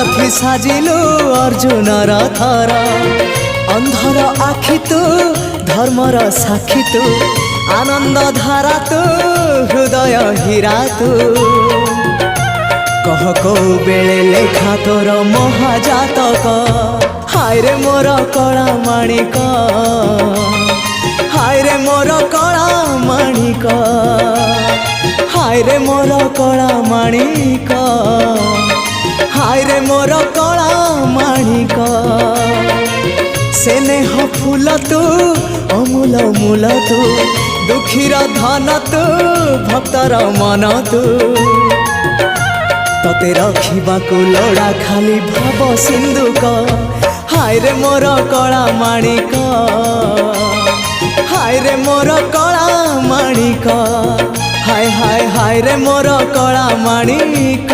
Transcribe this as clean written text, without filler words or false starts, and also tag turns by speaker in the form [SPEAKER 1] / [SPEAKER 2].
[SPEAKER 1] सारथी साजिलु अर्जुनर थर अंधर आखि तू धर्मर साक्षी तू आनंद धारा तू हृदय हीरा तू कह को बेले लेखा तोर महाजातक हाय रे मोर कला माणिक हाय रे मोर कला माणिक हाय रे मोर कला माणिक हाय रे मोर कला माणिक स्नेह फूल तू अमूल मूल तू दुखीर धन तू भक्तर मन तू तते रखिबाकू लोड़ा खाली भाव सिंधुक हाय रे मोर कला माणिक हाय रे मोर कला माणिक हाय हाय हाय रे मोर कला माणिक।